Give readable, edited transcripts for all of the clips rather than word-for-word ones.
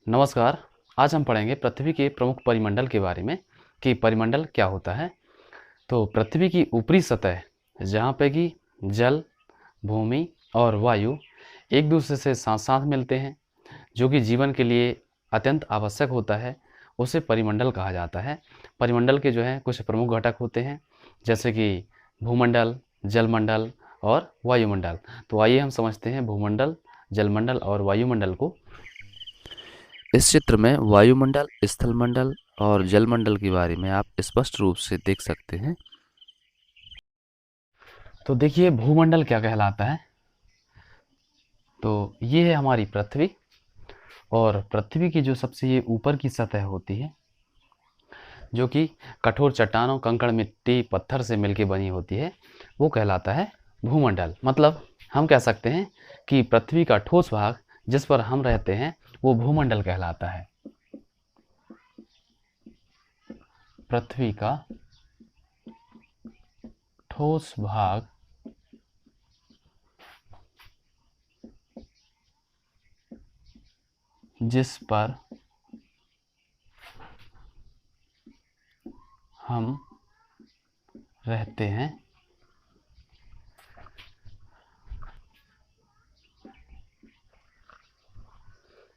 नमस्कार। आज हम पढ़ेंगे पृथ्वी के प्रमुख परिमंडल के बारे में कि परिमंडल क्या होता है। तो पृथ्वी की ऊपरी सतह जहाँ पे कि जल, भूमि और वायु एक दूसरे से साथ साथ मिलते हैं, जो कि जीवन के लिए अत्यंत आवश्यक होता है, उसे परिमंडल कहा जाता है। परिमंडल के जो है कुछ प्रमुख घटक होते हैं, जैसे कि भूमंडल, जलमंडल और वायुमंडल। तो आइए हम समझते हैं भूमंडल, जलमंडल और वायुमंडल को। इस चित्र में वायुमंडल, स्थलमंडल और जलमंडल के बारे में आप स्पष्ट रूप से देख सकते हैं। तो देखिए भूमंडल क्या कहलाता है। तो ये है हमारी पृथ्वी, और पृथ्वी की जो सबसे ये ऊपर की सतह होती है, जो कि कठोर चट्टानों, कंकड़, मिट्टी, पत्थर से मिलकर बनी होती है, वो कहलाता है भूमंडल। मतलब हम कह सकते हैं कि पृथ्वी का ठोस भाग जिस पर हम रहते हैं वो भूमंडल कहलाता है। पृथ्वी का ठोस भाग जिस पर हम रहते हैं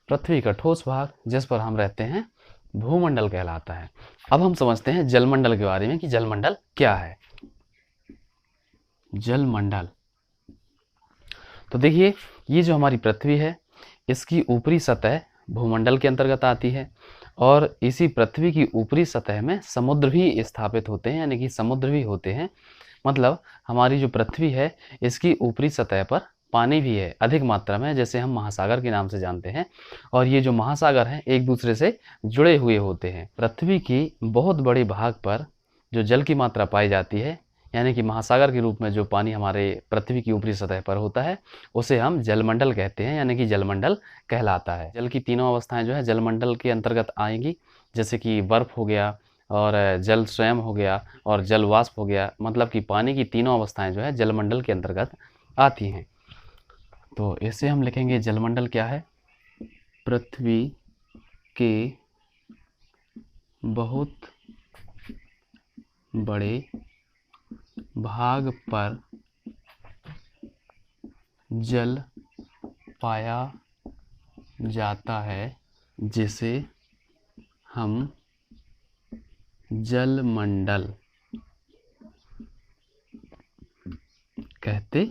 पृथ्वी का ठोस भाग जिस पर हम रहते हैं भूमंडल कहलाता है। अब हम समझते हैं जलमंडल के बारे में कि जलमंडल क्या है। जलमंडल, तो देखिए ये जो हमारी पृथ्वी है, इसकी ऊपरी सतह भूमंडल के अंतर्गत आती है, और इसी पृथ्वी की ऊपरी सतह में समुद्र भी स्थापित होते हैं, यानी कि समुद्र भी होते हैं। मतलब हमारी जो पृथ्वी है, इसकी ऊपरी सतह पर पानी भी है अधिक मात्रा में, जैसे हम महासागर के नाम से जानते हैं। और ये जो महासागर हैं एक दूसरे से जुड़े हुए होते हैं। पृथ्वी की बहुत बड़े भाग पर जो जल की मात्रा पाई जाती है, यानी कि महासागर के रूप में जो पानी हमारे पृथ्वी की ऊपरी सतह पर होता है, उसे हम जलमंडल कहते हैं, यानी कि जलमंडल कहलाता है। जल की तीनों अवस्थाएं जो है जलमंडल के अंतर्गत आएंगी, जैसे कि बर्फ हो गया, और जल स्वयं हो गया, और जल वाष्प हो गया। मतलब कि पानी की तीनों अवस्थाएं जो है जलमंडल के अंतर्गत आती हैं। तो इसे हम लिखेंगे जलमंडल क्या है। पृथ्वी के बहुत बड़े भाग पर जल पाया जाता है, जिसे हम जलमंडल कहते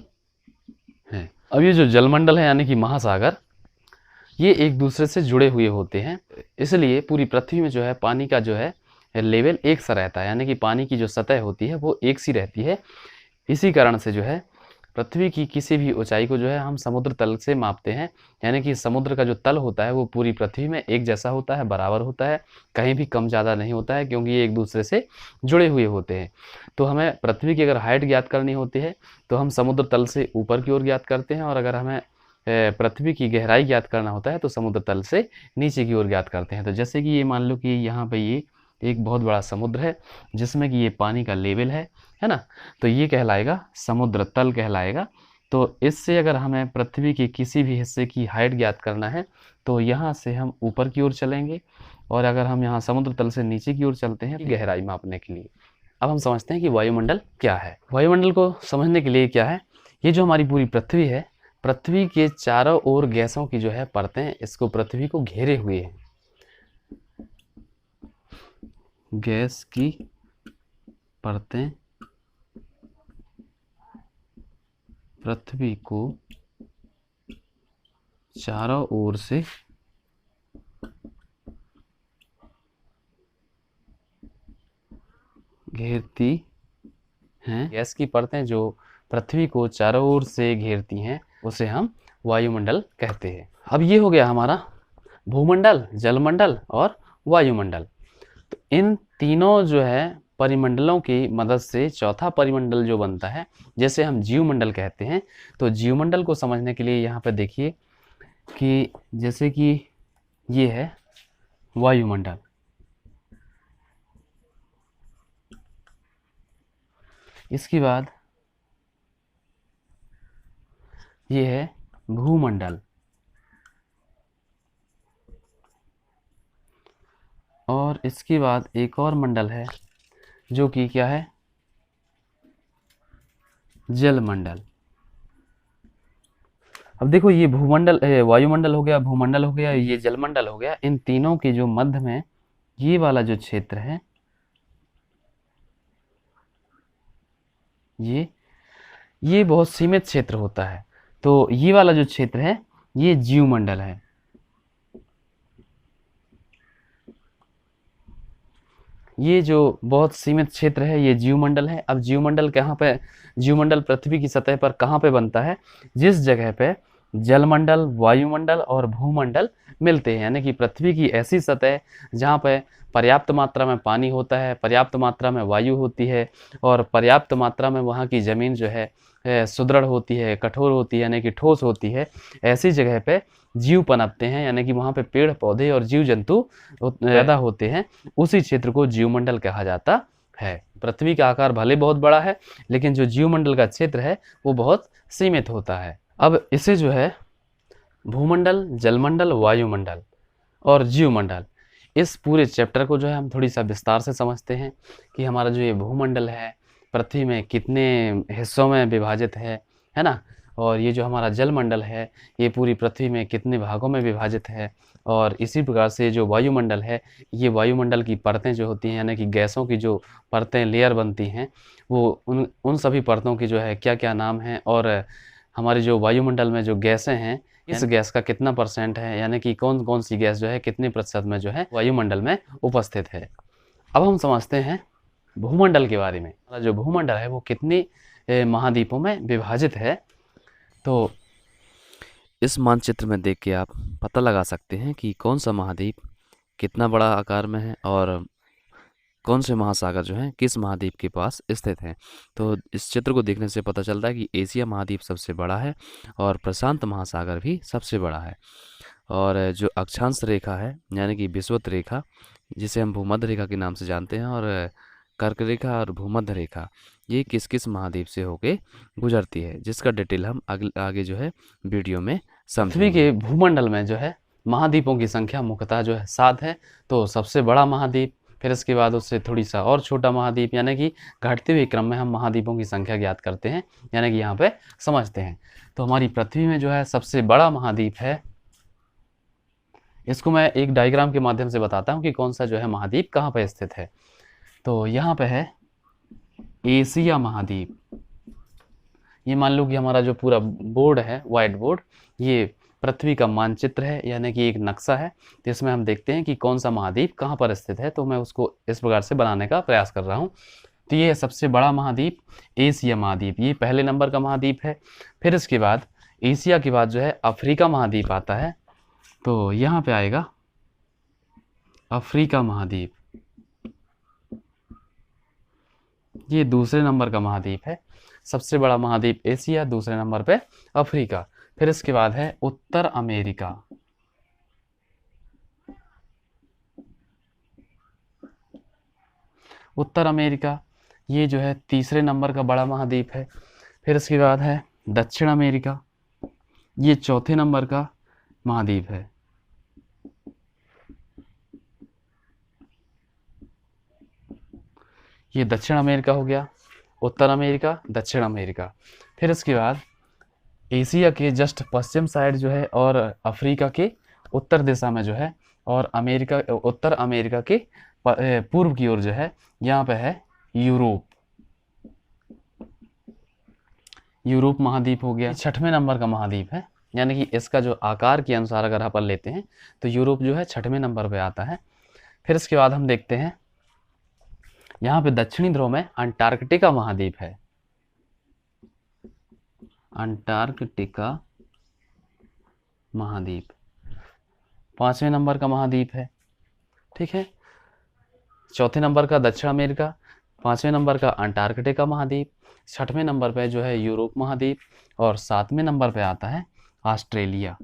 हैं। अब ये जो जलमंडल है यानी कि महासागर, ये एक दूसरे से जुड़े हुए होते हैं, इसलिए पूरी पृथ्वी में जो है पानी का जो है लेवल एक सा रहता है, यानी कि पानी की जो सतह होती है वो एक सी रहती है। इसी कारण से जो है पृथ्वी की किसी भी ऊंचाई को जो है हम समुद्र तल से मापते हैं, यानी कि समुद्र का जो तल होता है वो पूरी पृथ्वी में एक जैसा होता है, बराबर होता है, कहीं भी कम ज़्यादा नहीं होता है, क्योंकि ये एक दूसरे से जुड़े हुए होते हैं। तो हमें पृथ्वी की अगर हाइट ज्ञात करनी होती है तो हम समुद्र तल से ऊपर की ओर ज्ञात करते हैं, और अगर हमें पृथ्वी की गहराई ज्ञात करना होता है तो समुद्र तल से नीचे की ओर ज्ञात करते हैं। तो जैसे कि ये मान लो कि यहाँ पे ये एक बहुत बड़ा समुद्र है, जिसमें कि ये पानी का लेवल है ना, तो ये कहलाएगा समुद्र तल कहलाएगा। तो इससे अगर हमें पृथ्वी के किसी भी हिस्से की हाइट ज्ञात करना है तो यहाँ से हम ऊपर की ओर चलेंगे, और अगर हम यहाँ समुद्र तल से नीचे की ओर चलते हैं गहराई मापने के लिए। अब हम समझते हैं कि वायुमंडल क्या है। वायुमंडल को समझने के लिए क्या है, ये जो हमारी पूरी पृथ्वी है, पृथ्वी के चारों ओर गैसों की जो है परतें इसको पृथ्वी को घेरे हुए हैं। गैस की परतें पृथ्वी को चारों ओर से घेरती हैं। गैस की परतें जो पृथ्वी को चारों ओर से घेरती हैं उसे हम वायुमंडल कहते हैं। अब ये हो गया हमारा भूमंडल, जलमंडल और वायुमंडल। तो इन तीनों जो है परिमंडलों की मदद से चौथा परिमंडल जो बनता है, जैसे हम जीवमंडल कहते हैं। तो जीवमंडल को समझने के लिए यहाँ पे देखिए कि जैसे कि ये है वायुमंडल, इसके बाद ये है भूमंडल, और इसके बाद एक और मंडल है जो कि क्या है, जलमंडल। अब देखो ये भूमंडल वायुमंडल हो गया, भूमंडल हो गया, ये जलमंडल हो गया। इन तीनों के जो मध्य में ये वाला जो क्षेत्र है, ये बहुत सीमित क्षेत्र होता है। तो ये वाला जो क्षेत्र है ये जीवमंडल है। ये जो बहुत सीमित क्षेत्र है ये जीवमंडल है। अब जीवमंडल कहाँ पे, जीवमंडल पृथ्वी की सतह पर कहाँ पे बनता है, जिस जगह पे जलमंडल, वायुमंडल और भूमंडल मिलते हैं, यानी कि पृथ्वी की ऐसी सतह जहाँ पे पर्याप्त मात्रा में पानी होता है, पर्याप्त मात्रा में वायु होती है और पर्याप्त मात्रा में वहाँ की ज़मीन जो है सुदृढ़ होती है, कठोर होती है, यानी कि ठोस होती है। ऐसी जगह पे जीव पनपते हैं, यानी कि वहाँ पे पेड़ पौधे और जीव जंतु पैदा होते हैं। उसी क्षेत्र को जीवमंडल कहा जाता है। पृथ्वी का आकार भले बहुत बड़ा है, लेकिन जो जीवमंडल का क्षेत्र है वो बहुत सीमित होता है। अब इसे जो है भूमंडल, जलमंडल, वायुमंडल और जीवमंडल, इस पूरे चैप्टर को जो है हम थोड़ी सा विस्तार से समझते हैं कि हमारा जो ये भूमंडल है पृथ्वी में कितने हिस्सों में विभाजित है ना। और ये जो हमारा जलमंडल है ये पूरी पृथ्वी में कितने भागों में विभाजित है। और इसी प्रकार से जो वायुमंडल है, ये वायुमंडल की परतें जो होती हैं, यानी कि गैसों की जो परतें, लेयर बनती हैं, वो उन सभी परतों की जो है क्या क्या नाम है। और हमारे जो वायुमंडल में जो गैसें हैं, इस गैस का कितना परसेंट है, यानी कि कौन कौन सी गैस जो है कितने प्रतिशत में जो है वायुमंडल में उपस्थित है। अब हम समझते हैं भूमंडल के बारे में। हमारा जो भूमंडल है वो कितने महाद्वीपों में विभाजित है। तो इस मानचित्र में देख के आप पता लगा सकते हैं कि कौन सा महाद्वीप कितना बड़ा आकार में है और कौन से महासागर जो हैं किस महाद्वीप के पास स्थित हैं। तो इस चित्र को देखने से पता चलता है कि एशिया महाद्वीप सबसे बड़ा है और प्रशांत महासागर भी सबसे बड़ा है। और जो अक्षांश रेखा है, यानी कि विषुवत रेखा, जिसे हम भूमध्य रेखा के नाम से जानते हैं, और कर्क रेखा और भूमध्य रेखा, ये किस किस महाद्वीप से होके गुजरती है, जिसका डिटेल हम आगे जो है वीडियो में समझेंगे। पृथ्वी के भूमंडल में जो है महाद्वीपों की संख्या मुख्यतः जो है 7 है। तो सबसे बड़ा महाद्वीप, फिर इसके बाद उससे थोड़ी सा और छोटा महाद्वीप, यानी कि घटते हुए क्रम में हम महाद्वीपों की संख्या ज्ञात करते हैं, यानी कि यहाँ पे समझते हैं। तो हमारी पृथ्वी में जो है सबसे बड़ा महाद्वीप है, इसको मैं एक डायग्राम के माध्यम से बताता हूँ कि कौन सा जो है महाद्वीप कहाँ पर स्थित है। तो यहाँ पे है एशिया महाद्वीप। ये मान लो कि हमारा जो पूरा बोर्ड है, व्हाइट बोर्ड, ये पृथ्वी का मानचित्र है, यानी कि एक नक्शा है, जिसमें हम देखते हैं कि कौन सा महाद्वीप कहाँ पर स्थित है। तो मैं उसको इस प्रकार से बनाने का प्रयास कर रहा हूँ। तो ये है सबसे बड़ा महाद्वीप, एशिया महाद्वीप, ये पहले नंबर का महाद्वीप है। फिर इसके बाद एशिया के बाद जो है अफ्रीका महाद्वीप आता है। तो यहाँ पे आएगा अफ्रीका महाद्वीप, ये दूसरे नंबर का महाद्वीप है। सबसे बड़ा महाद्वीप एशिया, दूसरे नंबर पे अफ्रीका। फिर इसके बाद है उत्तर अमेरिका, उत्तर अमेरिका ये जो है तीसरे नंबर का बड़ा महाद्वीप है। फिर इसके बाद है दक्षिण अमेरिका, ये चौथे नंबर का महाद्वीप है। ये दक्षिण अमेरिका हो गया, उत्तर अमेरिका, दक्षिण अमेरिका। फिर इसके बाद एशिया के जस्ट पश्चिम साइड जो है और अफ्रीका के उत्तर दिशा में जो है, और अमेरिका, उत्तर अमेरिका के पूर्व की ओर जो है, यहाँ पे है यूरोप, यूरोप महाद्वीप हो गया। छठवें नंबर का महाद्वीप है, यानी कि इसका जो आकार के अनुसार अगर अपन लेते हैं तो यूरोप जो है छठवें नंबर पे आता है। फिर इसके बाद हम देखते हैं यहाँ पे दक्षिणी ध्रुव में अंटार्कटिका महाद्वीप है, अंटार्कटिका महाद्वीप 5वें नंबर का महाद्वीप है। ठीक है, चौथे नंबर का दक्षिण अमेरिका, 5वें नंबर का अंटार्कटिका महाद्वीप, 6वें नंबर पे जो है यूरोप महाद्वीप, और 7वें नंबर पे आता है ऑस्ट्रेलिया।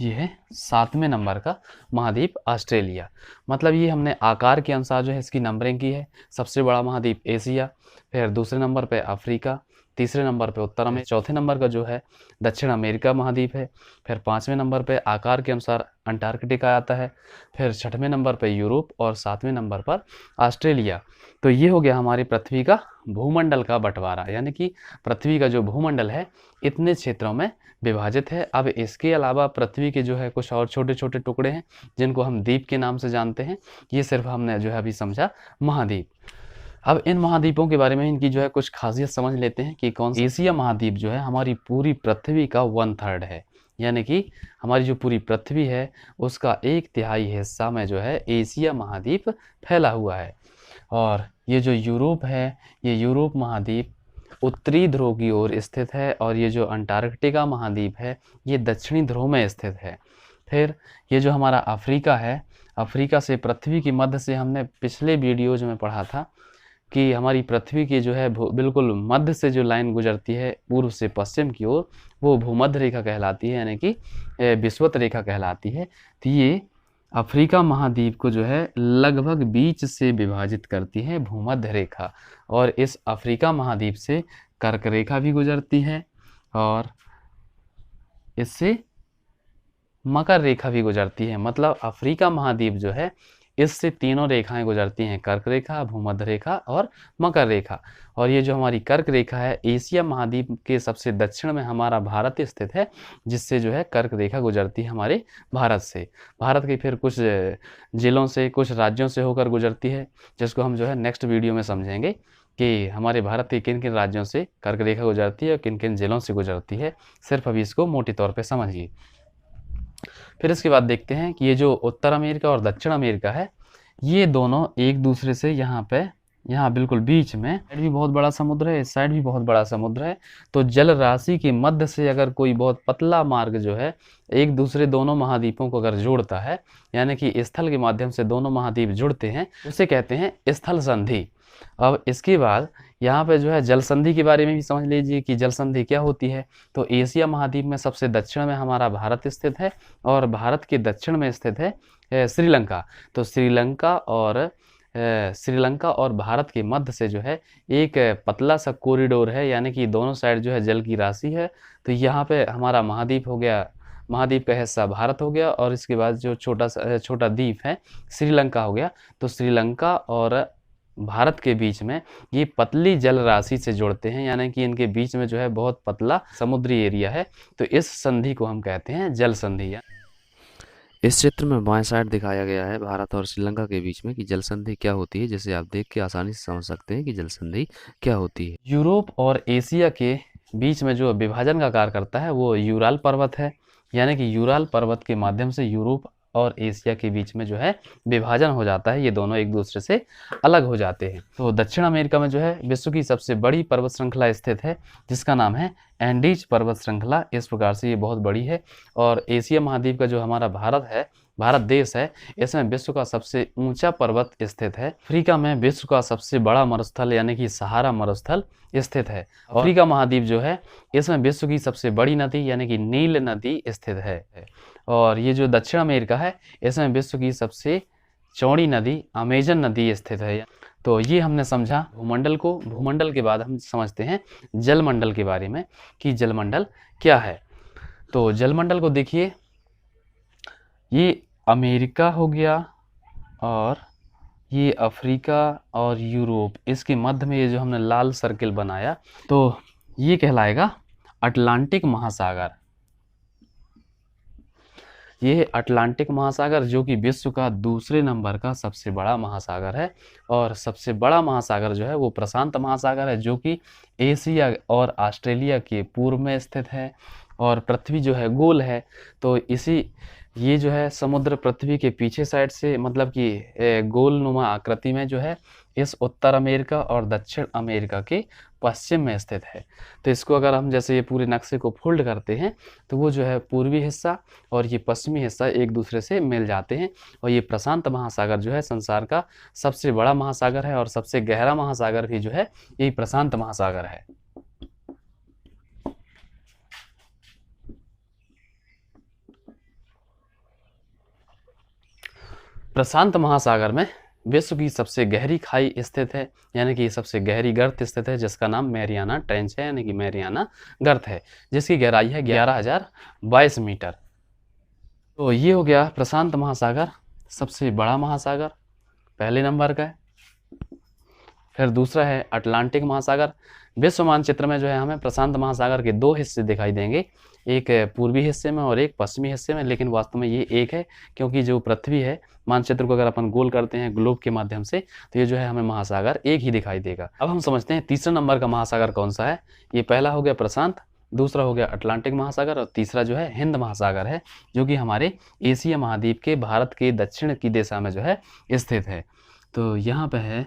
ये है 7वें नंबर का महाद्वीप ऑस्ट्रेलिया। मतलब ये हमने आकार के अनुसार जो है इसकी नंबरिंग की है। सबसे बड़ा महाद्वीप एशिया, फिर दूसरे नंबर पे अफ्रीका, तीसरे नंबर पे उत्तर अमेरिका, चौथे नंबर का जो है दक्षिण अमेरिका महाद्वीप है। फिर पाँचवें नंबर पे आकार के अनुसार अंटार्कटिका आता है। फिर छठवें नंबर पे यूरोप और सातवें नंबर पर ऑस्ट्रेलिया। तो ये हो गया हमारी पृथ्वी का भूमंडल का बंटवारा, यानी कि पृथ्वी का जो भूमंडल है इतने क्षेत्रों में विभाजित है। अब इसके अलावा पृथ्वी के जो है कुछ और छोटे छोटे टुकड़े हैं जिनको हम द्वीप के नाम से जानते हैं। ये सिर्फ हमने जो है अभी समझा महाद्वीप। अब इन महाद्वीपों के बारे में इनकी जो है कुछ खासियत समझ लेते हैं कि कौन सा। एशिया महाद्वीप जो है हमारी पूरी पृथ्वी का 1/3 है, यानी कि हमारी जो पूरी पृथ्वी है उसका 1/3 हिस्सा में जो है एशिया महाद्वीप फैला हुआ है। और ये जो यूरोप है, ये यूरोप महाद्वीप उत्तरी ध्रुव की ओर स्थित है। और ये जो अंटार्कटिका महाद्वीप है ये दक्षिणी ध्रुव में स्थित है। फिर ये जो हमारा अफ्रीका है, अफ्रीका से पृथ्वी की मध्य से हमने पिछले वीडियोज में पढ़ा था कि हमारी पृथ्वी की जो है बिल्कुल मध्य से जो लाइन गुजरती है पूर्व से पश्चिम की ओर, वो भूमध्य रेखा कहलाती है, यानी कि विषुवत रेखा कहलाती है। तो ये अफ्रीका महाद्वीप को जो है लगभग बीच से विभाजित करती है भूमध्य रेखा। और इस अफ्रीका महाद्वीप से कर्क रेखा भी गुजरती है और इससे मकर रेखा भी गुजरती है। मतलब अफ्रीका महाद्वीप जो है इससे तीनों रेखाएं गुजरती हैं, कर्क रेखा, भूमध्य रेखा और मकर रेखा। और ये जो हमारी कर्क रेखा है एशिया महाद्वीप के सबसे दक्षिण में हमारा भारत स्थित है, जिससे जो है कर्क रेखा गुजरती है हमारे भारत से। भारत के फिर कुछ जिलों से, कुछ राज्यों से होकर गुजरती है, जिसको हम जो है नेक्स्ट वीडियो में समझेंगे कि हमारे भारत के किन किन राज्यों से कर्क रेखा गुजरती है और किन किन जिलों से गुजरती है। सिर्फ अभी इसको मोटे तौर पर समझिए। फिर इसके बाद देखते हैं कि ये जो उत्तर अमेरिका और दक्षिण अमेरिका है ये दोनों एक दूसरे से यहाँ बिल्कुल बीच में, साइड भी बहुत बड़ा समुद्र है, इस साइड भी बहुत बड़ा समुद्र है। तो जल राशि के मध्य से अगर कोई बहुत पतला मार्ग जो है एक दूसरे दोनों महाद्वीपों को अगर जोड़ता है, यानी कि स्थल के माध्यम से दोनों महाद्वीप जुड़ते हैं, उसे कहते हैं स्थल संधि। अब इसके बाद यहाँ पे जो है जल संधि के बारे में भी समझ लीजिए कि जल संधि क्या होती है। तो एशिया महाद्वीप में सबसे दक्षिण में हमारा भारत स्थित है और भारत के दक्षिण में स्थित है श्रीलंका। तो श्रीलंका और भारत के मध्य से जो है एक पतला सा कॉरिडोर है, यानी कि दोनों साइड जो है जल की राशि है। तो यहाँ पे हमारा महाद्वीप हो गया, महाद्वीप का हिस्सा भारत हो गया और इसके बाद जो छोटा द्वीप है श्रीलंका हो गया। तो श्रीलंका और भारत के बीच में ये पतली जल राशि से जोड़ते हैं, यानी कि इनके बीच में जो है बहुत पतला समुद्री एरिया है। तो इस संधि को हम कहते हैं जल संधि। इस चित्र में बाएं साइड दिखाया गया है भारत और श्रीलंका के बीच में कि जल संधि क्या होती है, जिसे आप देख के आसानी से समझ सकते हैं कि जल संधि क्या होती है। यूरोप और एशिया के बीच में जो विभाजन का कार्य करता है वो यूराल पर्वत है, यानी कि यूराल पर्वत के माध्यम से यूरोप और एशिया के बीच में जो है विभाजन हो जाता है, ये दोनों एक दूसरे से अलग हो जाते हैं। तो दक्षिण अमेरिका में जो है विश्व की सबसे बड़ी पर्वत श्रृंखला स्थित है, जिसका नाम है एंडीज पर्वत श्रृंखला। इस प्रकार से ये बहुत बड़ी है। और एशिया महाद्वीप का जो हमारा भारत देश है, इसमें विश्व का सबसे ऊंचा पर्वत स्थित है। अफ्रीका में विश्व का सबसे बड़ा मरुस्थल यानी कि सहारा मरुस्थल स्थित है। अफ्रीका महाद्वीप जो है इसमें विश्व की सबसे बड़ी नदी यानी कि नील नदी स्थित है। और ये जो दक्षिण अमेरिका है इसमें विश्व की सबसे चौड़ी नदी अमेजन नदी स्थित है। तो ये हमने समझा भूमंडल को। भूमंडल के बाद हम समझते हैं जलमंडल के बारे में कि जलमंडल क्या है। तो जलमंडल को देखिए, ये अमेरिका हो गया और ये अफ्रीका और यूरोप, इसके मध्य में ये जो हमने लाल सर्किल बनाया तो ये कहलाएगा अटलांटिक महासागर। ये अटलांटिक महासागर जो कि विश्व का दूसरे नंबर का सबसे बड़ा महासागर है। और सबसे बड़ा महासागर जो है वो प्रशांत महासागर है, जो कि एशिया और ऑस्ट्रेलिया के पूर्व में स्थित है। और पृथ्वी जो है गोल है, तो ये जो है समुद्र पृथ्वी के पीछे साइड से, मतलब कि गोल नुमा आकृति में जो है इस उत्तर अमेरिका और दक्षिण अमेरिका के पश्चिम में स्थित है। तो इसको अगर हम जैसे ये पूरे नक्शे को फोल्ड करते हैं तो वो जो है पूर्वी हिस्सा और ये पश्चिमी हिस्सा एक दूसरे से मिल जाते हैं। और ये प्रशांत महासागर जो है संसार का सबसे बड़ा महासागर है और सबसे गहरा महासागर भी जो है यही प्रशांत महासागर है। प्रशांत महासागर में विश्व की सबसे गहरी खाई स्थित है, यानी कि सबसे गहरी गर्त स्थित है, जिसका नाम मैरियाना ट्रेंच है, यानी कि मैरियाना गर्त है, जिसकी गहराई है 11,022 मीटर। तो ये हो गया प्रशांत महासागर, सबसे बड़ा महासागर, पहले नंबर का है। फिर दूसरा है अटलांटिक महासागर। विश्व मानचित्र में जो है हमें प्रशांत महासागर के दो हिस्से दिखाई देंगे, एक पूर्वी हिस्से में और एक पश्चिमी हिस्से में, लेकिन वास्तव में ये एक है, क्योंकि जो पृथ्वी है मानचित्र को अगर अपन गोल करते हैं ग्लोब के माध्यम से, तो ये जो है हमें महासागर एक ही दिखाई देगा। अब हम समझते हैं तीसरे नंबर का महासागर कौन सा है। ये पहला हो गया प्रशांत, दूसरा हो गया अटलांटिक महासागर और तीसरा जो है हिंद महासागर है, जो कि हमारे एशिया महाद्वीप के भारत के दक्षिण की दिशा में जो है स्थित है। तो यहाँ पे है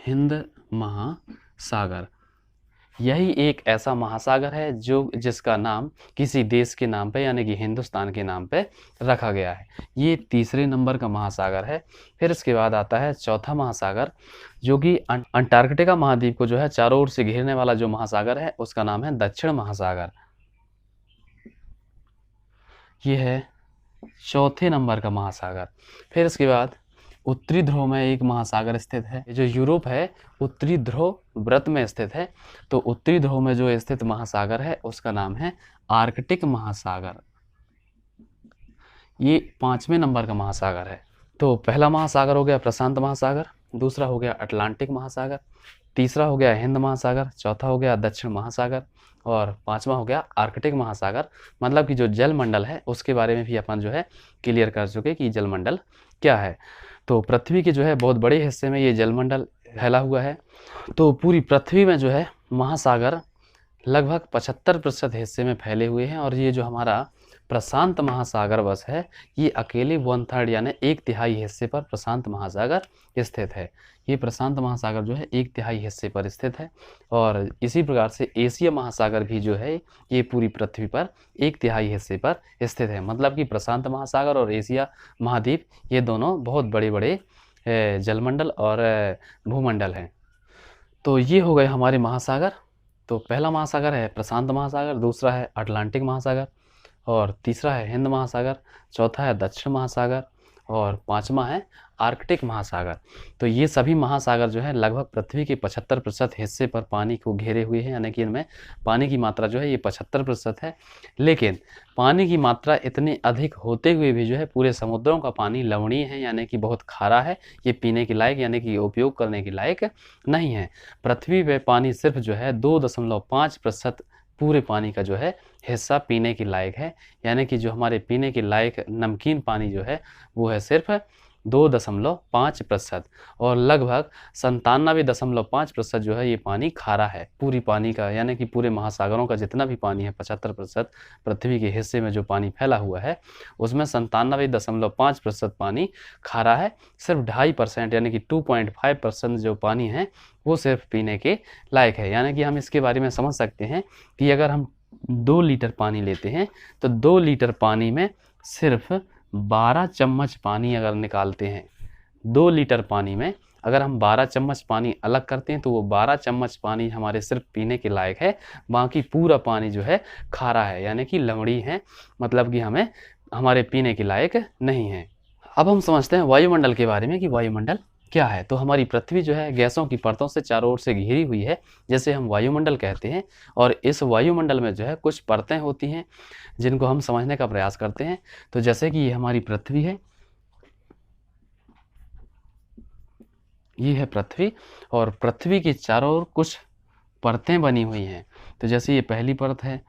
हिंद महासागर। यही एक ऐसा महासागर है जिसका नाम किसी देश के नाम पे, यानी कि हिंदुस्तान के नाम पे रखा गया है। ये तीसरे नंबर का महासागर है। फिर इसके बाद आता है चौथा महासागर, जो कि अंटार्कटिका महाद्वीप को जो है चारों ओर से घेरने वाला जो महासागर है, उसका नाम है दक्षिण महासागर। ये है चौथे नंबर का महासागर। फिर इसके बाद उत्तरी ध्रुव में एक महासागर स्थित है। जो यूरोप है उत्तरी ध्रुव व्रत में स्थित है, तो उत्तरी ध्रुव में जो स्थित महासागर है उसका नाम है आर्कटिक महासागर। ये पांचवें नंबर का महासागर है। तो पहला महासागर हो गया प्रशांत महासागर, दूसरा हो गया अटलांटिक महासागर, तीसरा हो गया हिंद महासागर, चौथा हो गया दक्षिण महासागर और पांचवा हो गया आर्कटिक महासागर। मतलब कि जो जलमंडल है उसके बारे में भी अपन जो है क्लियर कर चुके कि जलमंडल क्या है। तो पृथ्वी के जो है बहुत बड़े हिस्से में ये जलमंडल फैला हुआ है। तो पूरी पृथ्वी में जो है महासागर लगभग 75% हिस्से में फैले हुए हैं, और ये जो हमारा प्रशांत महासागर बस है, ये अकेले 1/3 यानी 1/3 हिस्से पर प्रशांत महासागर स्थित है। ये प्रशांत महासागर जो है 1/3 हिस्से पर स्थित है, और इसी प्रकार से एशिया महासागर भी जो है ये पूरी पृथ्वी पर 1/3 हिस्से पर स्थित है। मतलब कि प्रशांत महासागर और एशिया महाद्वीप ये दोनों बहुत बड़े बड़े जलमंडल और भूमंडल हैं। तो ये हो गए हमारे महासागर। तो पहला महासागर है प्रशांत महासागर, दूसरा है अटलांटिक महासागर और तीसरा है हिंद महासागर, चौथा है दक्षिण महासागर और पांचवा है आर्कटिक महासागर। तो ये सभी महासागर जो है लगभग पृथ्वी के 75% हिस्से पर पानी को घेरे हुए हैं, यानी कि इनमें पानी की मात्रा जो है ये 75% है। लेकिन पानी की मात्रा इतनी अधिक होते हुए भी जो है पूरे समुद्रों का पानी लवणीय है, यानी कि बहुत खारा है, ये पीने के लायक यानी कि उपयोग करने के लायक नहीं है। पृथ्वी पर पानी सिर्फ जो है 2.5% पूरे पानी का जो है हिस्सा पीने के लायक है, यानी कि जो हमारे पीने के लायक नमकीन पानी जो है वो है सिर्फ 2.5% और लगभग 97.5% जो है ये पानी खारा है पूरी पानी का, यानी कि पूरे महासागरों का जितना भी पानी है 75% पृथ्वी के हिस्से में जो पानी फैला हुआ है उसमें 97.5% पानी खारा है। सिर्फ 2.5% यानी कि 2.5% जो पानी है वो सिर्फ पीने के लायक है। यानी कि हम इसके बारे में समझ सकते हैं कि अगर हम 2 लीटर पानी लेते हैं तो 2 लीटर पानी में सिर्फ 12 चम्मच पानी अगर निकालते हैं, 2 लीटर पानी में अगर हम 12 चम्मच पानी अलग करते हैं तो वो 12 चम्मच पानी हमारे सिर्फ पीने के लायक है, बाकी पूरा पानी जो है खारा है, यानी कि लवणी है, मतलब कि हमें हमारे पीने के लायक नहीं है। अब हम समझते हैं वायुमंडल के बारे में कि वायुमंडल क्या है। तो हमारी पृथ्वी जो है गैसों की परतों से चारों ओर से घिरी हुई है, जैसे हम वायुमंडल कहते हैं, और इस वायुमंडल में जो है कुछ परतें होती हैं जिनको हम समझने का प्रयास करते हैं। तो जैसे कि ये हमारी पृथ्वी है, ये है पृथ्वी, और पृथ्वी के चारों ओर कुछ परतें बनी हुई हैं। तो जैसे ये पहली परत है,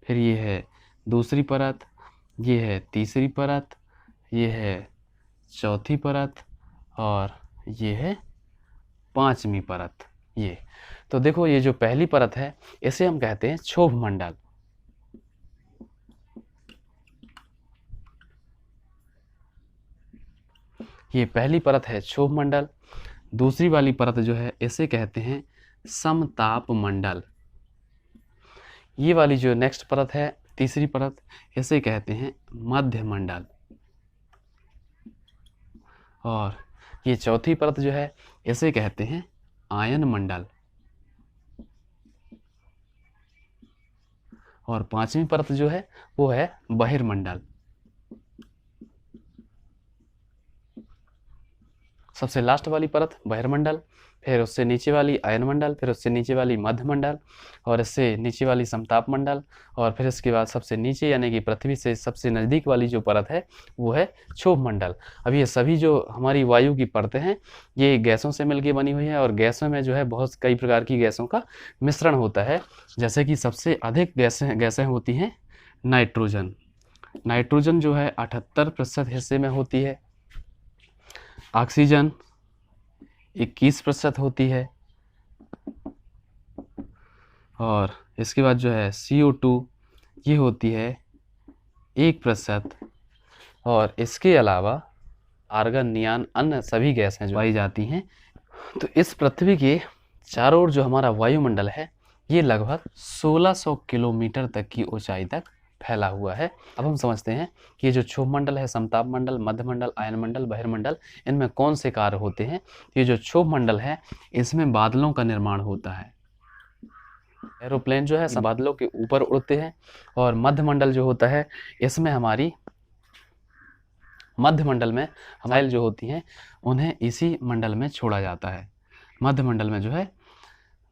फिर ये है दूसरी परत, ये है तीसरी परत, ये है चौथी परत और ये है पांचवी परत। ये तो देखो, ये जो पहली परत है इसे हम कहते हैं क्षोभ मंडल। ये पहली परत है क्षोभ मंडल। दूसरी वाली परत जो है इसे कहते हैं समताप मंडल। ये वाली जो नेक्स्ट परत है तीसरी परत, इसे कहते हैं मध्य मंडल। और ये चौथी परत जो है इसे कहते हैं आयन मंडल। और पांचवी परत जो है वो है बहिर्मंडल। सबसे लास्ट वाली परत बहिर्मंडल, फिर उससे नीचे वाली अयनमंडल, फिर उससे नीचे वाली मध्यमंडल और इससे नीचे वाली समताप मंडल और फिर इसके बाद सबसे नीचे यानी कि पृथ्वी से सबसे नज़दीक वाली जो परत है वो है क्षोभ मंडल। अब ये सभी जो हमारी वायु की परतें हैं ये गैसों से मिलकर बनी हुई है और गैसों में जो है बहुत कई प्रकार की गैसों का मिश्रण होता है। जैसे कि सबसे अधिक गैसें होती हैं नाइट्रोजन। नाइट्रोजन जो है 78% हिस्से में होती है, ऑक्सीजन 21% होती है और इसके बाद जो है CO2 ये होती है 1% और इसके अलावा आर्गन, नियान, अन्य सभी गैसें जो पाई जाती हैं। तो इस पृथ्वी के चारों ओर जो हमारा वायुमंडल है ये लगभग 1600 किलोमीटर तक की ऊंचाई तक फैला हुआ है। अब हम समझते हैं कि ये जो क्षोभ मंडल है, समताप मंडल, मध्यमंडल, अयनमंडल, बहिर्मंडल, इनमें कौन से कार्य होते हैं। ये जो क्षोभ मंडल है इसमें बादलों का निर्माण होता है। एरोप्लेन जो है बादलों के ऊपर उड़ते हैं और मध्यमंडल जो होता है इसमें हमारी मध्यमंडल में मिसाइल जो होती हैं उन्हें इसी मंडल में छोड़ा जाता है। मध्यमंडल में जो है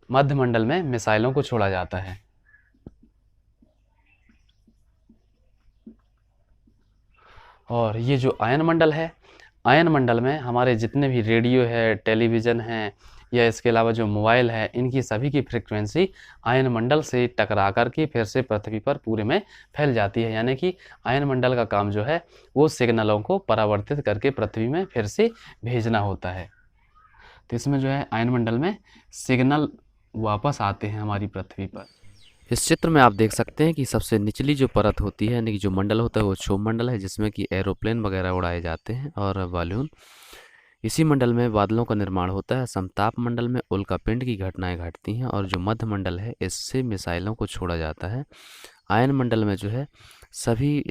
मध्यमंडल में मिसाइलों को छोड़ा जाता है। और ये जो आयन मंडल है, आयन मंडल में हमारे जितने भी रेडियो है, टेलीविज़न है या इसके अलावा जो मोबाइल है, इनकी सभी की फ्रिक्वेंसी आयन मंडल से टकरा कर के फिर से पृथ्वी पर पूरे में फैल जाती है। यानी कि आयन मंडल का काम जो है वो सिग्नलों को परावर्तित करके पृथ्वी में फिर से भेजना होता है। तो इसमें जो है आयन मंडल में सिग्नल वापस आते हैं हमारी पृथ्वी पर। इस चित्र में आप देख सकते हैं कि सबसे निचली जो परत होती है यानी कि जो मंडल होता है वो क्षोभ मंडल है, जिसमें कि एरोप्लेन वगैरह उड़ाए जाते हैं और बालून। इसी मंडल में बादलों का निर्माण होता है। समताप मंडल में उल्कापिंड की घटनाएं घटती हैं और जो मध्य मंडल है इससे मिसाइलों को छोड़ा जाता है। आयन मंडल में जो है सभी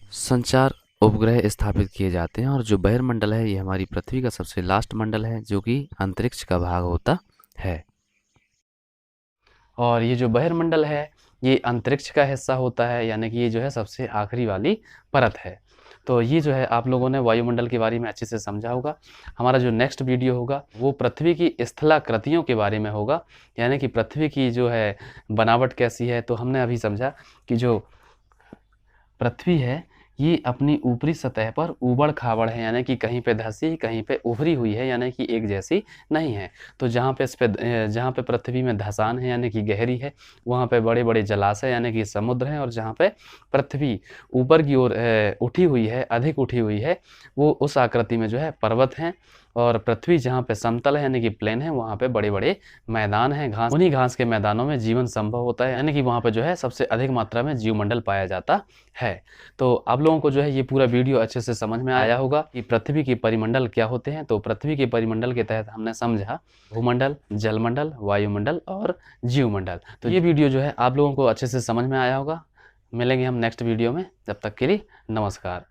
संचार उपग्रह स्थापित किए जाते हैं और जो बहिर्मंडल है ये हमारी पृथ्वी का सबसे लास्ट मंडल है जो कि अंतरिक्ष का भाग होता है। और ये जो बहिर्मंडल है ये अंतरिक्ष का हिस्सा होता है, यानी कि ये जो है सबसे आखिरी वाली परत है। तो ये जो है आप लोगों ने वायुमंडल के बारे में अच्छे से समझा होगा। हमारा जो नेक्स्ट वीडियो होगा वो पृथ्वी की स्थलाकृतियों के बारे में होगा, यानी कि पृथ्वी की जो है बनावट कैसी है। तो हमने अभी समझा कि जो पृथ्वी है ये अपनी ऊपरी सतह पर ऊबड़ खाबड़ है, यानी कि कहीं पे धंसी कहीं पे उभरी हुई है, यानी कि एक जैसी नहीं है। तो जहाँ पे पृथ्वी में धंसान है यानी कि गहरी है, वहाँ पे बड़े बड़े जलाशय यानी कि समुद्र हैं और जहाँ पे पृथ्वी ऊपर की ओर उठी हुई है, अधिक उठी हुई है, वो उस आकृति में जो है पर्वत हैं। और पृथ्वी जहाँ पे समतल है यानी कि प्लेन है वहाँ पे बड़े बड़े मैदान हैं, घास। उन्हीं घास के मैदानों में जीवन संभव होता है, यानी कि वहाँ पे जो है सबसे अधिक मात्रा में जीवमंडल पाया जाता है। तो आप लोगों को जो है ये पूरा वीडियो अच्छे से समझ में आया होगा कि पृथ्वी के परिमंडल क्या होते हैं। तो पृथ्वी के परिमंडल के तहत हमने समझा भूमंडल, जलमंडल, वायुमंडल और जीवमंडल। तो ये वीडियो जो है आप लोगों को अच्छे से समझ में आया होगा। मिलेंगे हम नेक्स्ट वीडियो में, जब तक के लिए नमस्कार।